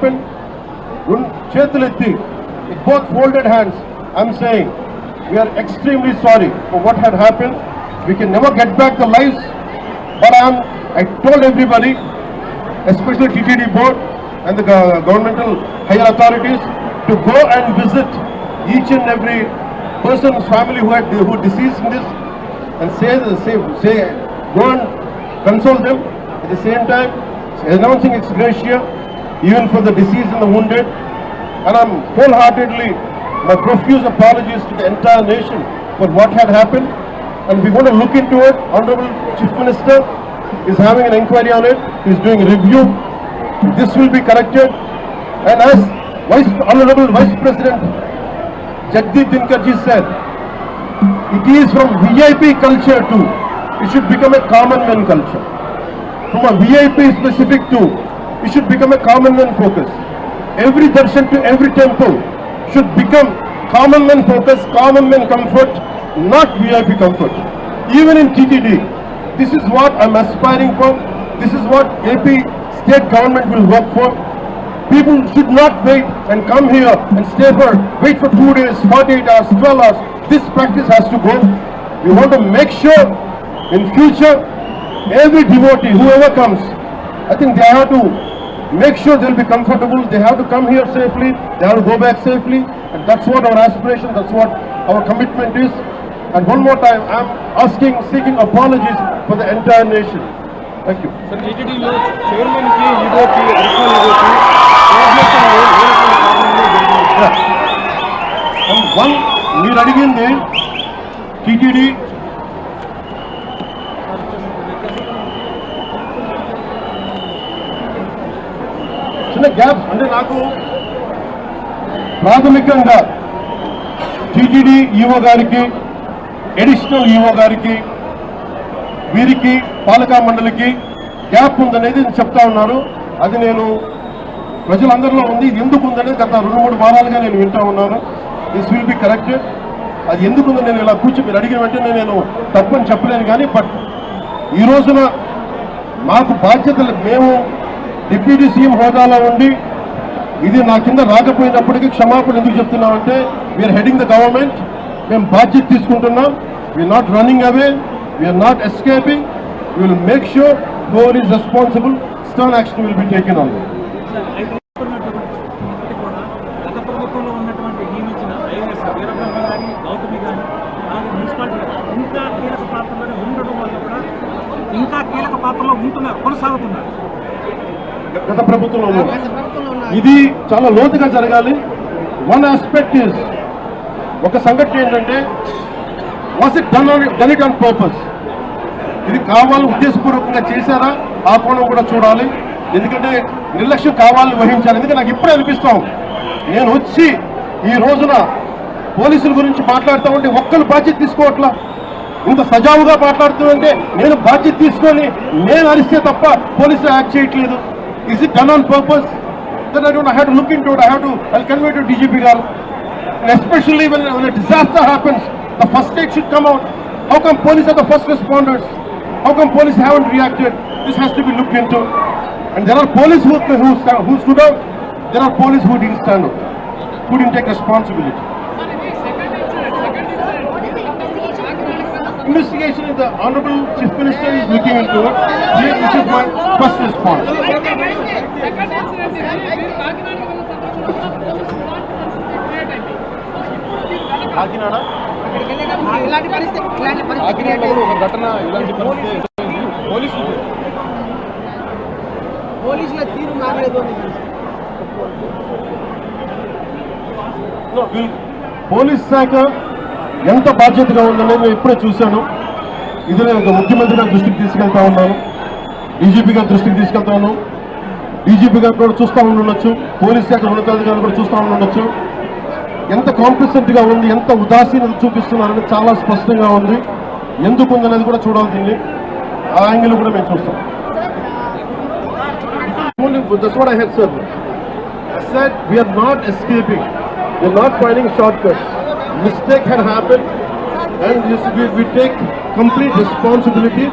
happened, Chetuletti, with both folded hands, I'm saying we are extremely sorry for what had happened. We can never get back the lives, but I told everybody, especially TTD board and the governmental higher authorities, to go and visit each and every person's family who deceased in this, and say go and console them. At the same time, announcing ex gratia even for the deceased and the wounded. And I'm wholeheartedly, my profuse apologies to the entire nation for what had happened. And we're going to look into it. Honorable Chief Minister is having an inquiry on it. He's doing a review. This will be corrected. And as Honorable Vice President Jagdeep Dhinkarji said, it is from VIP culture to, it should become a common man culture. From a VIP specific to, it should become a common man focus. Every darshan to every temple should become common man focus, common man comfort, not VIP comfort. Even in TTD, this is what I'm aspiring for. This is what AP state government will work for. People should not wait and come here and wait for 2 days, 48 hours, 12 hours. This practice has to go. We want to make sure in future, every devotee, whoever comes, I think they have to make sure they'll be comfortable. They have to come here safely. They have to go back safely. And that's what our aspiration, that's what our commitment is. And one more time, I'm seeking apologies for the entire nation. Thank you. Sir, TTD lo chairman ki ego ki personal ego ki and one మీరు అడిగింది TTD చిన్న gap అంటే నాకు ప్రాథమికంగా TTD EO గారికి, additional EO గారికి, వీరికి పాలకా మండలికి గ్యాప్ ఉందనేది నేను చెప్తా ఉన్నారు. అది నేను ప్రజలందరిలో ఉంది. ఇది ఎందుకు ఉందనేది గత 2-3 వారాలుగా నేను వింటా ఉన్నాను. This will be corrected. అది ఎందుకుందో నేను ఇలా మీరు అడిగిన వెంటనే నేను తప్పని చెప్పలేను. కానీ బట్ ఈ రోజున మాకు బాధ్యతలు, మేము డిప్యూటీ సీఎం హోదాలో ఉండి ఇది నా కింద రాకపోయినప్పటికీ క్షమాపణ ఎందుకు చెప్తున్నామంటే, వీఆర్ హెడింగ్ ద గవర్నమెంట్. మేము బాధ్యత తీసుకుంటున్నాం. We're not running away, we're not escaping. We will make sure whoever is responsible, stern action will be taken on it. గత ప్రభుత్వంలో ఉన్నటువంటి నియమించిన ఐఏఎస్ వీరబ్రహ్మ గారి, గౌతమి గారి, మున్సిపాలిటీ ఇంకా కీలక పాత్రలోనే ఉండడం వల్ల కూడా ఇంకా కీలక పాత్రలో ఉంటున్నారు, కొనసాగుతున్నారు. గత ప్రభుత్వంలో ఇది చాలా లోతుగా జరగాలి. వన్ ఆస్పెక్ట్ ఇస్, ఒక సంఘటన ఏంటంటే, was it done it on purpose? ఇది కావాలి ఉద్దేశపూర్వకంగా చేశారా? ఆ కోణం కూడా చూడాలి. ఎందుకంటే నిర్లక్ష్యం కావాలని వహించాలి. ఎందుకంటే నాకు ఇప్పుడే అనిపిస్తాం, నేను వచ్చి ఈ రోజున పోలీసుల గురించి మాట్లాడుతూ ఉంటే ఒక్కరు బాధ్యత తీసుకోవట్లా. ఇంత సజావుగా మాట్లాడుతుందంటే నేను బాధ్యత తీసుకొని నేను అరిస్తే తప్ప పోలీసులు యాక్ట్ చేయట్లేదు. Is it done on purpose? Then I have to look into it. I'll convey to DGP garu. And especially when a disaster happens, the first aid should come out. How come police are the first responders? How come police haven't reacted? This has to be looked into. And there are police who stood out. There are police who didn't stand up, who didn't take responsibility. Investigation is the Honorable Chief Minister is looking into it. Which is my first response. Kakinada కాకినాడలో ఒక ఘటన, ఇలాంటి పోలీసుల తీరు మారలేదు. Police శాఖ ఎంత బాధ్యతగా ఉందనేది నేను ఇప్పుడే చూశాను. ఇది నేను ముఖ్యమంత్రి గారి దృష్టికి తీసుకెళ్తా ఉన్నాను, డీజీపీ గారి దృష్టికి తీసుకెళ్తాను. డీజీపీ గారు కూడా చూస్తూ ఉండొచ్చు, పోలీస్ శాఖ ఉన్నతాధికారులు కూడా చూస్తూ ఉండొచ్చు. ఎంత కాంప్లిసెంట్గా ఉంది, ఎంత ఉదాసీనత చూపిస్తున్నారని చాలా స్పష్టంగా ఉంది. ఎందుకు ఉందనేది కూడా చూడాల్సింది. ఆ యాంగిల్ కూడా మేము చూస్తాం. That's what I had said. I said we are not escaping. We are not finding shortcuts. Mistake had happened, and we take complete responsibility.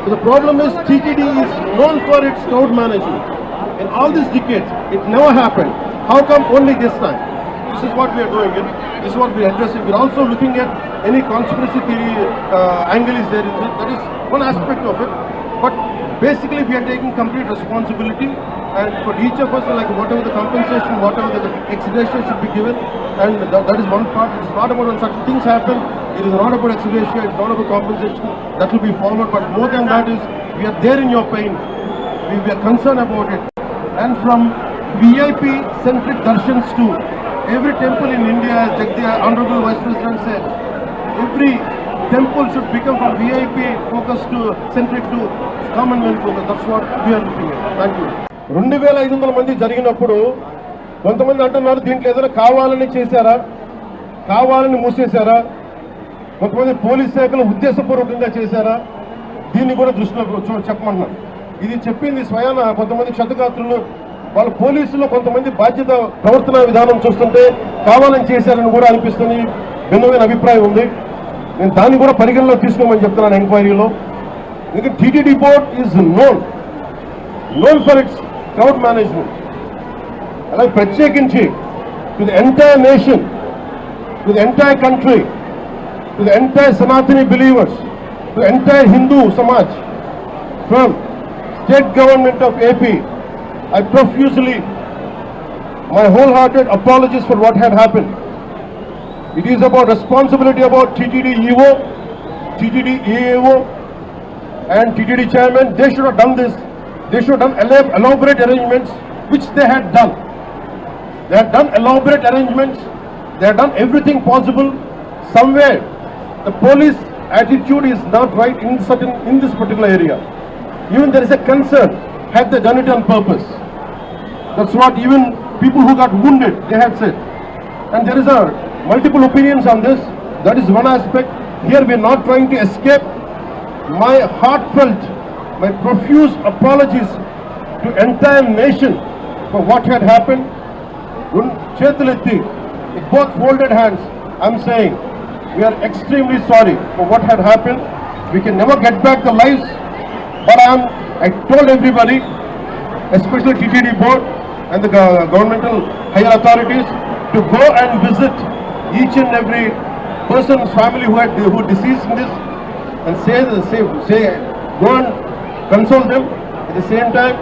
So the problem is TTD is known for its crowd management. In all these decades, it never happened. How come only this time? This is what we are doing. This is what we are addressing. We are also looking at any conspiracy theory angle is there. That is one aspect of it. But basically, we are taking complete responsibility. And for each of us, like whatever the compensation, whatever the ex-gratia should be given, and that is one part. It's not about when such things happen. It is not about ex-gratia. It's not about compensation. That will be followed. But more than that is, we are there in your pain. We are concerned about it. And from VIP-centric darshans to every temple in India, as the Honorable Vice President said, every temple should become from VIP focus to centric to common man focus. That's what we are looking at. Thank you. 2,500 మంది జరిగినప్పుడు కొంతమంది అంటున్నారు దీంట్లో ఏదైనా కావాలని చేశారా, కావాలని మూసేశారా, కొంతమంది పోలీస్ శాఖలు ఉద్దేశపూర్వకంగా చేశారా, దీన్ని కూడా దృష్టిలో చెప్పమంటున్నారు. ఇది చెప్పింది స్వయాన కొంతమంది క్షతగాత్రులు వాళ్ళ పోలీసులో కొంతమంది బాధ్యత ప్రవర్తన విధానం చూస్తుంటే కావాలని చేశారని కూడా అనిపిస్తుంది. భిన్నమైన అభిప్రాయం ఉంది. నేను దాన్ని కూడా పరిగణలో తీసుకోమని చెప్తున్నాను ఎంక్వైరీలో. ఎందుకంటే TTD board is known for it's crowd management. అలాగే ప్రత్యేకించి to the entire nation, to the entire country, to the entire Sanatani believers, to entire Hindu Samaj from state government of AP, I profusely, my wholehearted apologies for what had happened. It is about responsibility about TTD EO, TTD EAO and TTD chairman. They should have done this. They should have done elaborate arrangements, which they had done. They had done elaborate arrangements. They had done everything possible. Somewhere, the police attitude is not right in this particular area. Even there is a concern. Had they done it on purpose? That's what even people who got wounded, they had said. And there is multiple opinions on this. That is one aspect. Here we are not trying to escape. My heartfelt, my profuse apologies to entire nation for what had happened. Chetuletti, with both folded hands, I'm saying we are extremely sorry for what had happened. We can never get back the lives, but I told everybody, especially TTD board and the governmental higher authorities, to go and visit each and every person's family who deceased in this, and say go and console them. At the same time,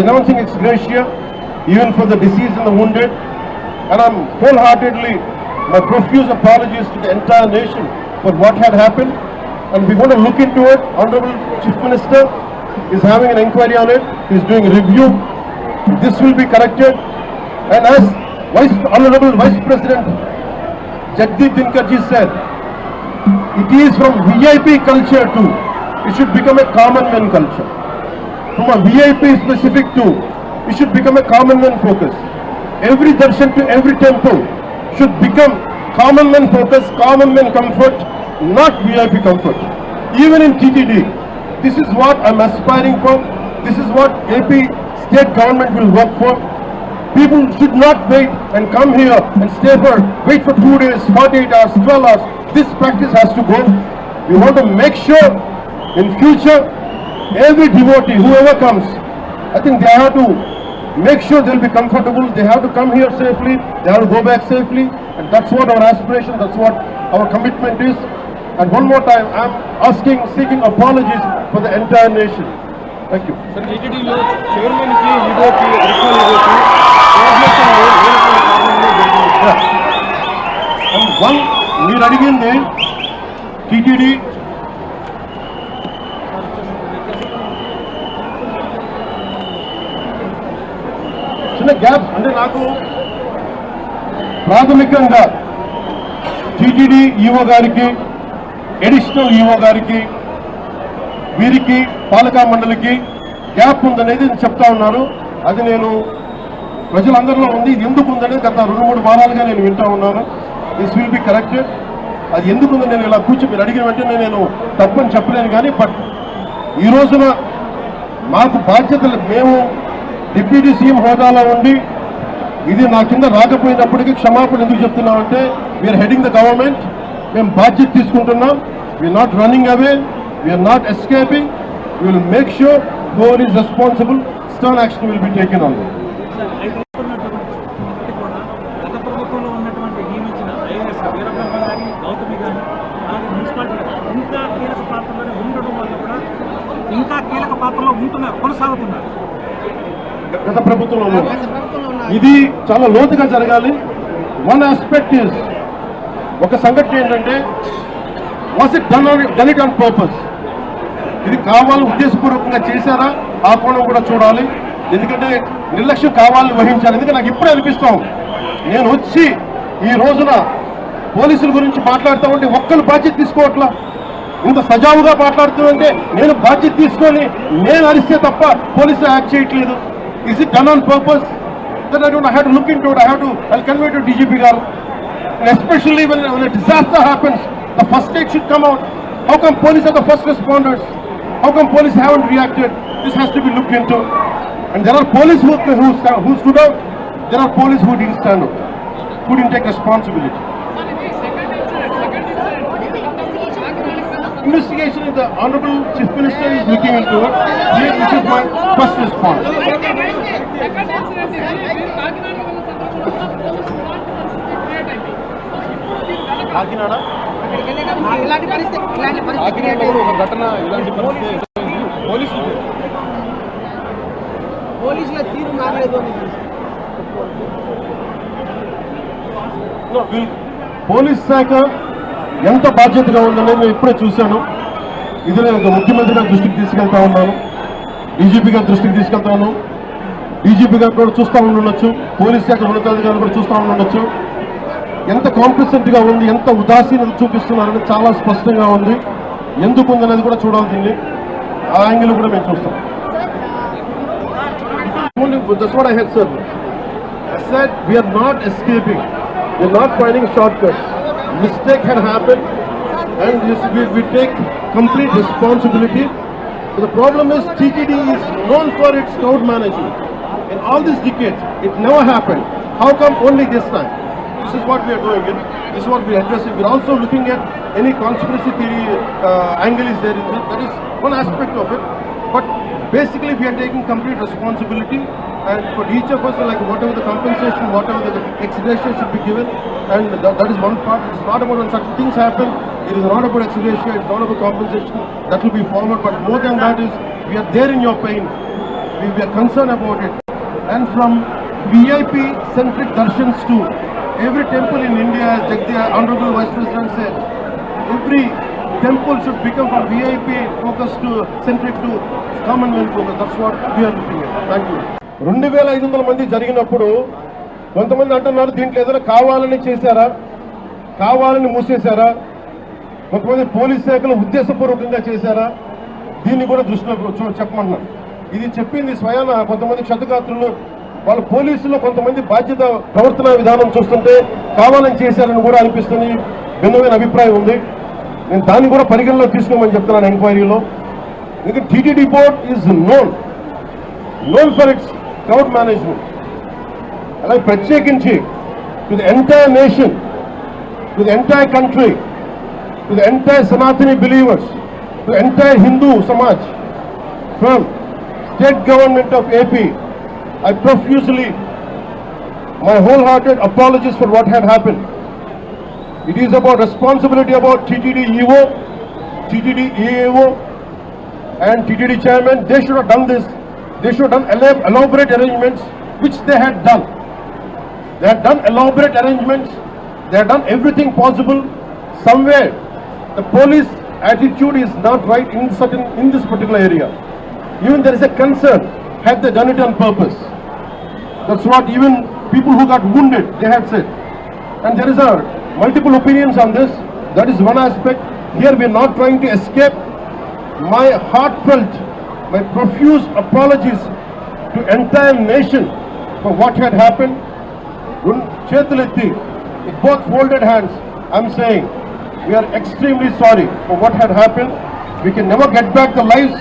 announcing ex gratia even for the deceased and the wounded. And I'm wholeheartedly, my profuse apologies to the entire nation for what had happened. And we're going to look into it. Honorable Chief Minister is having an inquiry on it. He's doing a review. This will be corrected. And as Honorable Vice President Jagdeep Dhinkarji said, it is from VIP culture to, it should become a common man culture. From a VIP specific to, it should become a common man focus. Every darshan to every temple should become common man focus, common man comfort, not VIP comfort. Even in TTD, this is what I'm aspiring for. This is what AP state government will work for. People should not wait and come here and wait for 2 days, 48 hours, 12 hours. This practice has to go. We want to make sure in future, every devotee, whoever comes, I think they have to make sure they'll be comfortable. They have to come here safely. They have to go back safely. And that's what our aspiration, that's what our commitment is. And one more time, I'm seeking apologies for the entire nation. Thank you. Sir, TTDలో chairman కి ఈగోకి And one, మీరు అడిగింది TTD చిన్న gap అంటే నాకు ప్రాథమికంగా TTD EO గారికి, అడిషనల్ ఈఓ గారికి, వీరికి పాలకా మండలికి గ్యాప్ ఉందనేది చెప్తా ఉన్నారు. అది నేను ప్రజలందరిలో ఉంది. ఇది ఎందుకు ఉందనేది గత 2-3 వారాలుగా నేను వింటా ఉన్నాను. This will be corrected. అది ఎందుకు ఉందని నేను ఇలా మీరు అడిగిన వెంటనే నేను తప్పని చెప్పలేను. కానీ బట్ ఈ రోజున మాకు బాధ్యతలు, మేము డిప్యూటీ సీఎం హోదాలో ఉండి ఇది నా కింద రాకపోయినప్పటికీ క్షమాపణ ఎందుకు చెప్తున్నామంటే, వీఆర్ హెడింగ్ ద గవర్నమెంట్. మేము బాధ్యత తీసుకుంటున్నాం. We're not running away, we're not escaping. We will make sure whoever is responsible stern action will be taken on them. Sir, అయితే ఉన్నటువంటి కూడా గత ప్రభుత్వంలో ఉన్నటువంటి నియమించిన ఐఏఎస్ వీరబ్రహ్మ కానీ గౌతమి కానీ అలాగే మున్సిపాలిటీ ఇంకా కీలక పాత్రలోనే ఉండడం వల్ల కూడా ఇంకా కీలక పాత్రలో ఉంటున్నారు, కొనసాగుతున్నారు. గత ప్రభుత్వంలో ఇది చాలా లోతుగా జరగాలి. వన్ ఆస్పెక్ట్ ఇస్, ఒక సంఘటన ఏంటంటే was it done it on purpose, ఇది కావాలి ఉద్దేశపూర్వకంగా చేశారా ఆ కోణం కూడా చూడాలి. ఎందుకంటే నిర్లక్ష్యం కావాలని వహించాలి. ఎందుకంటే నాకు ఇప్పుడే అనిపిస్తాం, నేను వచ్చి ఈ రోజున పోలీసుల గురించి మాట్లాడుతూ ఉంటే ఒక్కరు బాధ్యత తీసుకోవట్లా. ఇంత సజావుగా మాట్లాడుతుంటే నేను బాధ్యత తీసుకొని నేను అరిస్తే తప్ప పోలీసులు యాక్ట్ చేయట్లేదు. Is it done on purpose? Then I have to look into it. I'll convey to DGP garu. And especially when a disaster happens, the first aid should come out. How come police are the first responders? How come police haven't reacted? This has to be looked into. And there are police who stood out. There are police who didn't stand up, who didn't take responsibility. Investigation is the Honorable Chief Minister is looking into it, which is my first response. కాకినాడలో ఒక ఘటన ఇలాంటి పరిస్థితి పోలీసుల తీరు మారలేదు. Police శాఖ ఎంత బాధ్యతగా ఉందని నేను ఇప్పుడే చూశాను. ఇది నేను ఒక ముఖ్యమంత్రి గారి దృష్టికి తీసుకెళ్తా ఉన్నాను, డీజీపీ గారి దృష్టికి తీసుకెళ్తాను. డీజీపీ గారు కూడా చూస్తూ ఉండొచ్చు, పోలీస్ శాఖ ఉన్నతాధికారులు కూడా చూస్తూ ఉండొచ్చు. ఎంత కాంప్లిసెంట్ గా ఉంది, ఎంత ఉదాసీనత చూపిస్తున్నారని చాలా స్పష్టంగా ఉంది. ఎందుకు ఉందనేది కూడా చూడాల్సింది. ఆ యాంగిల్ కూడా మేము చూస్తాం. That's what I had said. I said we are not escaping. We are not finding shortcuts. Mistake had happened, and we take complete responsibility. But the problem is TTD is known for its crowd management. In all these decades, it never happened. How come only this time? This is what we are doing. This is what we are addressing. We are also looking at any conspiracy theory angle is there. That is one aspect of it. But basically, we are taking complete responsibility, and for each of us, like whatever the compensation, whatever the ex-gratia should be given, and that is one part. It's not about when such things happen. It is not about ex-gratia. It's not about compensation. That will be followed. But more than that is, we are there in your pain. We are concerned about it. And from VIP-centric darshans to every temple in India, as Jagdiya, Honorable Vice President said, every temple should become from VIP focus to centric to Commonwealth focus. That's what we are looking at. Thank you. 2,500 మంది జరిగినప్పుడు కొంతమంది అంటున్నారు దీంట్లో ఏదైనా కావాలని చేశారా, కావాలని మూసేశారా, కొంతమంది పోలీస్ శాఖలు ఉద్దేశపూర్వకంగా చేశారా, దీన్ని కూడా దృష్టిలో చెప్పమంటున్నారు. ఇది చెప్పింది స్వయాన కొంతమంది క్షతగాత్రులు, వాళ్ళ పోలీసుల్లో కొంతమంది బాధ్యత ప్రవర్తన విధానం చూస్తుంటే కావాలని చేశారని కూడా అనిపిస్తుంది. భిన్నమైన అభిప్రాయం ఉంది. నేను దాన్ని కూడా పరిగణలో తీసుకోమని చెప్తున్నాను ఎంక్వైరీలో. ఎందుకంటే TTD board is known for its crowd management. అలాగే ప్రత్యేకించి to the entire nation, to the entire country, to the entire Sanatani believers, to entire Hindu Samaj, from state government of AP, I profusely my wholehearted apologies for what had happened. It is about responsibility about TTD EO, TTD EAO and TTD chairman. They should have done this. They should have done elaborate arrangements, which they had done. They had done elaborate arrangements. They had done everything possible. Somewhere the police attitude is not right in this particular area. Even there is a concern, had they done it on purpose. That's what even people who got wounded, they had said. And there is multiple opinions on this. That is one aspect. Here we are not trying to escape. My heartfelt, my profuse apologies to entire nation for what had happened. Chetuletti, with both folded hands, I'm saying we are extremely sorry for what had happened. We can never get back the lives